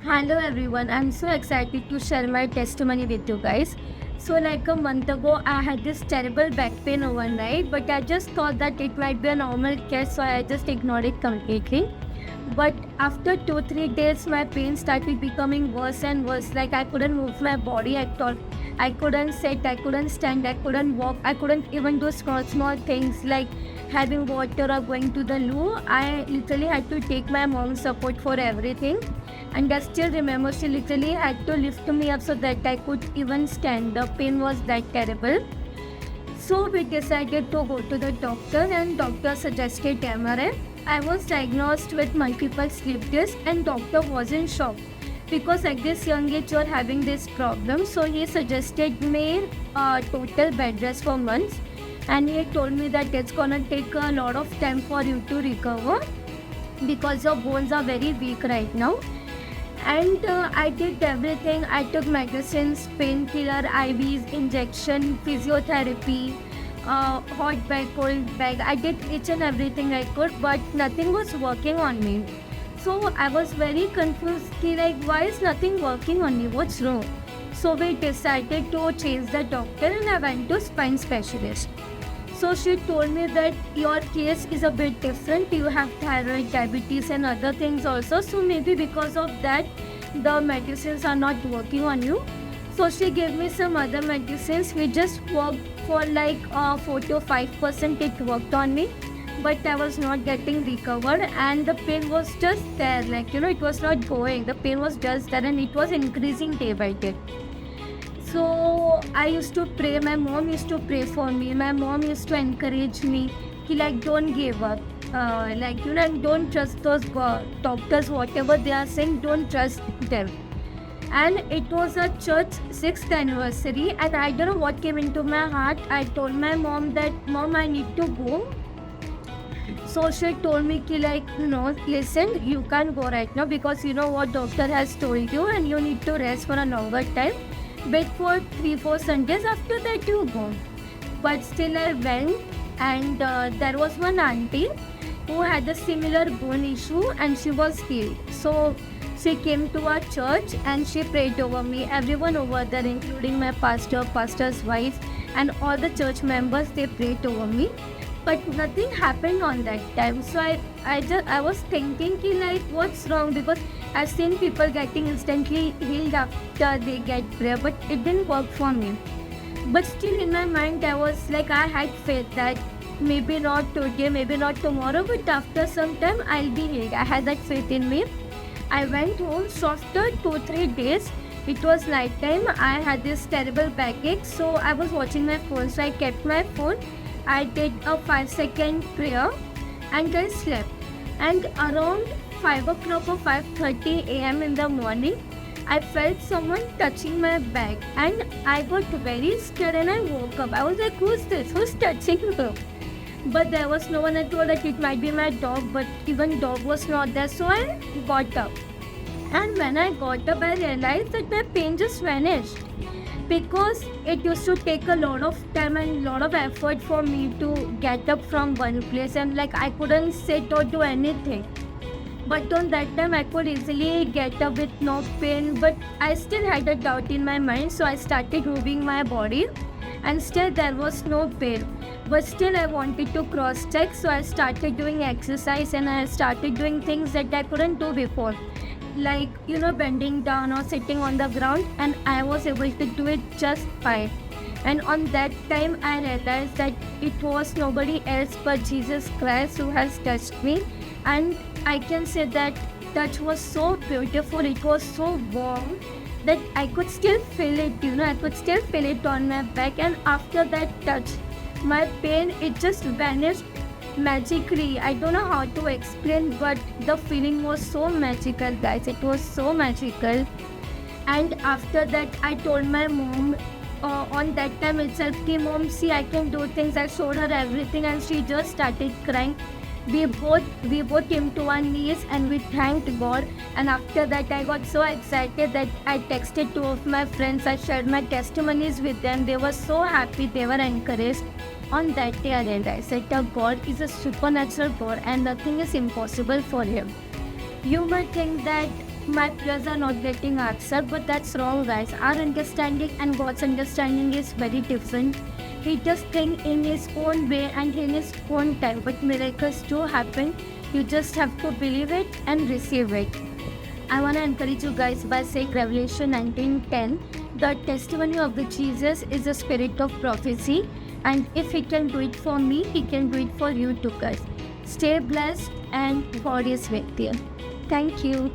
Hello everyone, I'm so excited to share my testimony with you guys. So, like a month ago, I had this terrible back pain overnight, but I just thought that it might be a normal case, so I just ignored it completely. But after 2 3 days, my pain started becoming worse and worse. Like I couldn't move my body at all. I couldn't sit, I couldn't stand, I couldn't walk, I couldn't even do small things like having water or going to the loo. I literally had to take my mom's support for everything. And I still remember she literally had to lift me up so that I could even stand. The pain was that terrible. So we decided to go to the doctor and doctor suggested MRI. I was diagnosed with multiple sleep discs and doctor wasn't shocked because at this young age you're having this problem. So he suggested me total bed rest for months, and he told me that it's gonna take a lot of time for you to recover because your bones are very weak right now. And I did everything. I took medicines, painkiller, IVs, injection, physiotherapy, hot bag, cold bag. I did each and everything I could, but nothing was working on me. So I was very confused. Like, why is nothing working on me? What's wrong? So we decided to change the doctor, and I went to spine specialist. So she told me that your case is a bit different. You have thyroid, diabetes, and other things also. So maybe because of that, the medicines are not working on you. So she gave me some other medicines. We just worked for like 4 to 5%. It worked on me, but I was not getting recovered, and the pain was just there. Like it was not going. The pain was just there, and it was increasing day by day. So I used to pray. My mom used to pray for me. My mom used to encourage me. Like, don't give up. Don't trust those doctors. Whatever they are saying, don't trust them. And it was a church 6th anniversary, and I don't know what came into my heart. I told my mom that, Mom, I need to go. So she told me no, listen, you can't go right now because you know what doctor has told you, and you need to rest for a longer time. Wait for 3 4 Sundays, after that you go. But still I went, and there was one auntie who had a similar bone issue and she was healed. So she came to our church and she prayed over me. Everyone over there, including my pastor's wife, and all the church members, they prayed over me. But nothing happened on that time. So I was thinking what's wrong, because I've seen people getting instantly healed after they get prayer, but it didn't work for me. But still in my mind I was like, I had faith that maybe not today, maybe not tomorrow, but after some time I'll be healed. I had that faith in me. I went home. So after 2 3 days, it was night time, I had this terrible backache. So I was watching my phone, so I kept my phone. I did a 5-second prayer and I slept. And around 5 o'clock or 5:30 a.m. in the morning, I felt someone touching my back, and I got very scared and I woke up. I was like, who's this? Who's touching me? But there was no one. I thought that it might be my dog, but even dog was not there. So I got up. And when I got up, I realized that my pain just vanished, because it used to take a lot of time and lot of effort for me to get up from one place, and like I couldn't sit or do anything. But on that time I could easily get up with no pain, but I still had a doubt in my mind. So I started moving my body, and still there was no pain. But still I wanted to cross check, so I started doing exercise and I started doing things that I couldn't do before, like bending down or sitting on the ground, and I was able to do it just fine. And on that time I realized that it was nobody else but Jesus Christ who has touched me. And I can say that touch was so beautiful, it was so warm that I could still feel it, I could still feel it on my back. And after that touch, my pain, it just vanished magically. I don't know how to explain, but the feeling was so magical, guys. It was so magical. And after that I told my mom, on that time itself, Mom, see, I can do things. I showed her everything and she just started crying. We both came to our knees and we thanked God. And after that I got so excited that I texted 2 of my friends. I shared my testimonies with them. They were so happy, they were encouraged. On that day I realized that God is a supernatural God and nothing is impossible for him. You might think that my prayers are not getting answered, but that's wrong, guys. Our understanding and God's understanding is very different. He does things in his own way and in his own time, but miracles do happen. You just have to believe it and receive it. I want to encourage you guys by saying Revelation 19:10, the testimony of the Jesus is a spirit of prophecy, and if he can do it for me, he can do it for you too, guys. Stay blessed and God is with you. Thank you.